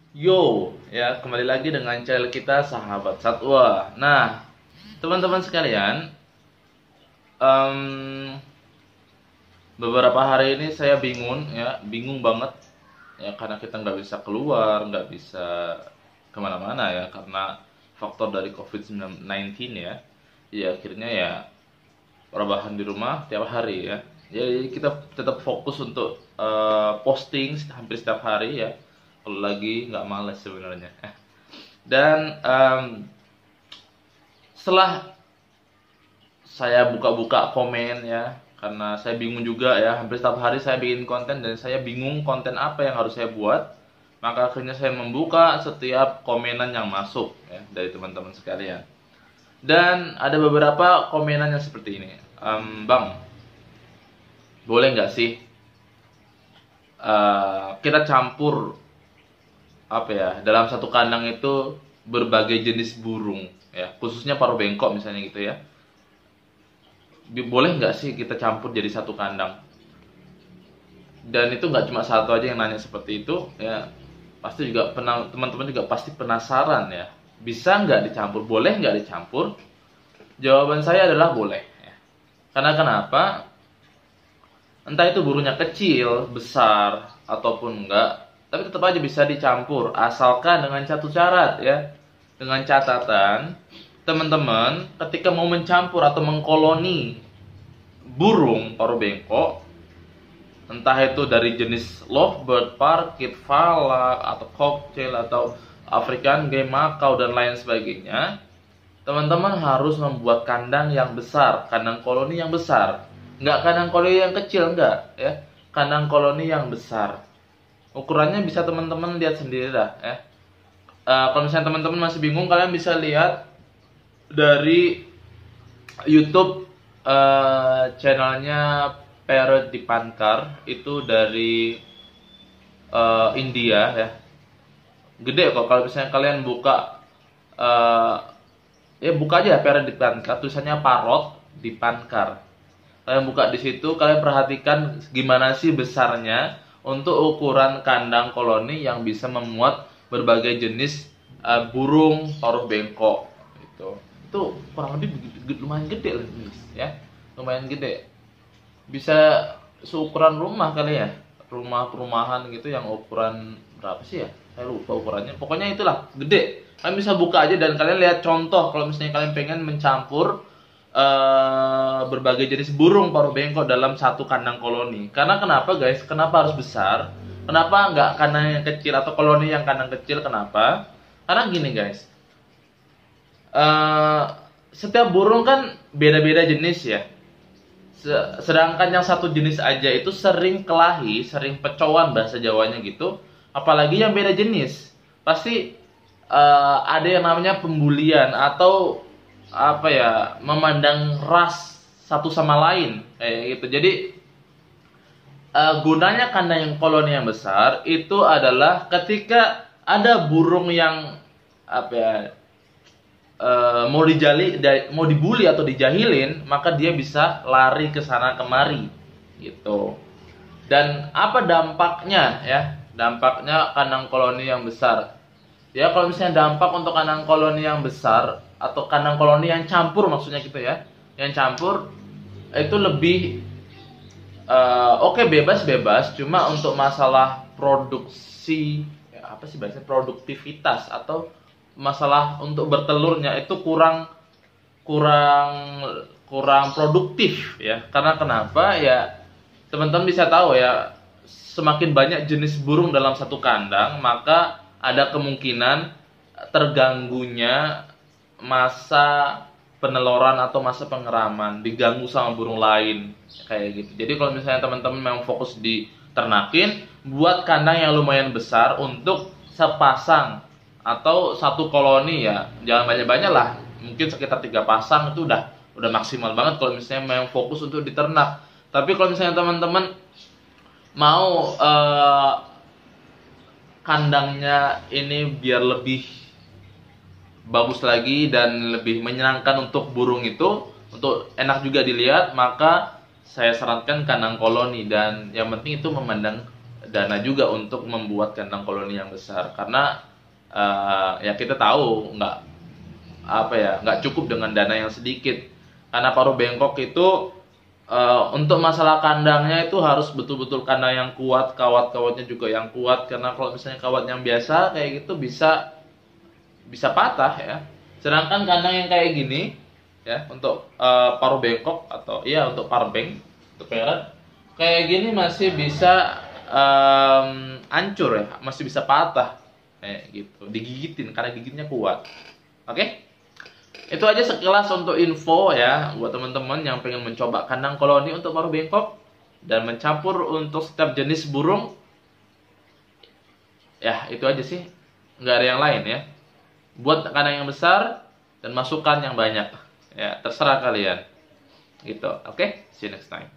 Yo, ya kembali lagi dengan channel kita Sahabat Satwa. Nah, teman-teman sekalian, em, beberapa hari ini saya bingung banget, ya karena kita nggak bisa keluar, nggak bisa kemana-mana ya karena faktor dari COVID-19 ya. Ya akhirnya ya rebahan di rumah tiap hari ya. Jadi kita tetap fokus untuk posting hampir setiap hari ya. Kalau lagi nggak males sebenarnya. Dan setelah saya buka-buka komen ya, karena saya bingung juga ya, hampir setiap hari saya bikin konten dan saya bingung konten apa yang harus saya buat. Maka akhirnya saya membuka setiap komenan yang masuk ya dari teman-teman sekalian. Dan ada beberapa komenan yang seperti ini. Bang, boleh nggak sih kita campur apa ya dalam satu kandang itu berbagai jenis burung ya, khususnya paruh bengkok misalnya gitu ya. Boleh nggak sih kita campur jadi satu kandang? Dan itu nggak cuma satu aja yang nanya seperti itu ya, pasti juga teman-teman juga pasti penasaran ya, bisa nggak dicampur, boleh nggak dicampur? Jawaban saya adalah boleh ya. Karena kenapa? Entah itu burungnya kecil, besar, ataupun enggak, tapi tetap aja bisa dicampur asalkan dengan satu syarat ya. Dengan catatan, teman-teman ketika mau mencampur atau mengkoloni burung paruh bengkok, entah itu dari jenis lovebird, parkit, falak, atau cocktail, atau African game Macau dan lain sebagainya, teman-teman harus membuat kandang yang besar, kandang koloni yang besar. Nggak kandang koloni yang kecil, nggak ya. Kandang koloni yang besar. Ukurannya bisa teman-teman lihat sendiri dah ya. Kalau misalnya teman-teman masih bingung, kalian bisa lihat dari YouTube channelnya Parrot Dipankar, itu dari India ya. Gede kok kalau misalnya kalian buka ya buka aja Parrot Dipankar, tulisannya Parrot Dipankar. Kalian buka di situ, kalian perhatikan gimana sih besarnya untuk ukuran kandang koloni yang bisa memuat berbagai jenis burung paruh bengkok gitu. Itu kurang lebih lumayan gede lah ya, lumayan gede, bisa seukuran rumah kali ya, rumah perumahan gitu yang ukuran berapa sih ya, saya lupa ukurannya, pokoknya itulah gede. Kalian bisa buka aja dan kalian lihat contoh kalau misalnya kalian pengen mencampur berbagai jenis burung paruh bengkok dalam satu kandang koloni. Karena kenapa guys? Kenapa harus besar? Kenapa nggak kandang yang kecil atau koloni yang kandang kecil? Kenapa? Karena gini guys, setiap burung kan beda-beda jenis ya. Sedangkan yang satu jenis aja itu sering kelahi, sering pecoan bahasa Jawanya gitu. Apalagi yang beda jenis, pasti ada yang namanya pembulian atau apa ya, memandang ras satu sama lain kayak gitu. Jadi gunanya kandang yang koloni yang besar itu adalah ketika ada burung yang apa ya, mau dibully atau dijahilin, maka dia bisa lari ke sana kemari gitu. Dan apa dampaknya ya? Dampaknya kandang koloni yang besar. Ya kalau misalnya dampak untuk kandang koloni yang besar atau kandang koloni yang campur maksudnya gitu ya. Yang campur itu lebih oke, bebas-bebas, cuma untuk masalah produksi ya, apa sih bahasanya, produktivitas atau masalah untuk bertelurnya itu kurang kurang kurang produktif ya. Karena kenapa ya, teman-teman bisa tahu ya, semakin banyak jenis burung dalam satu kandang, maka ada kemungkinan terganggunya masa peneloran atau masa pengeraman, diganggu sama burung lain kayak gitu. Jadi kalau misalnya teman-teman memang fokus di ternakin, buat kandang yang lumayan besar untuk sepasang atau satu koloni ya, jangan banyak-banyak lah, mungkin sekitar 3 pasang itu udah maksimal banget kalau misalnya memang fokus untuk diternak. Tapi kalau misalnya teman-teman mau kandangnya ini biar lebih bagus lagi dan lebih menyenangkan untuk burung itu, untuk enak juga dilihat, maka saya sarankan kandang koloni. Dan yang penting itu memandang dana juga untuk membuat kandang koloni yang besar, karena ya kita tahu nggak cukup dengan dana yang sedikit, karena paruh bengkok itu untuk masalah kandangnya itu harus betul-betul kandang yang kuat, kawat-kawatnya juga yang kuat, karena kalau misalnya kawat yang biasa kayak gitu bisa patah ya. Sedangkan kandang yang kayak gini ya, untuk paruh bengkok atau iya untuk parbeng, untuk parrot kayak gini masih bisa hancur ya, masih bisa patah kayak gitu, digigitin karena gigitnya kuat. Oke? Itu aja sekilas untuk info ya buat teman-teman yang pengen mencoba kandang koloni untuk paruh bengkok dan mencampur untuk setiap jenis burung. Ya, itu aja sih. Nggak ada yang lain ya. Buat kandang yang besar dan masukan yang banyak. Ya, terserah kalian. Gitu. Oke? See you next time.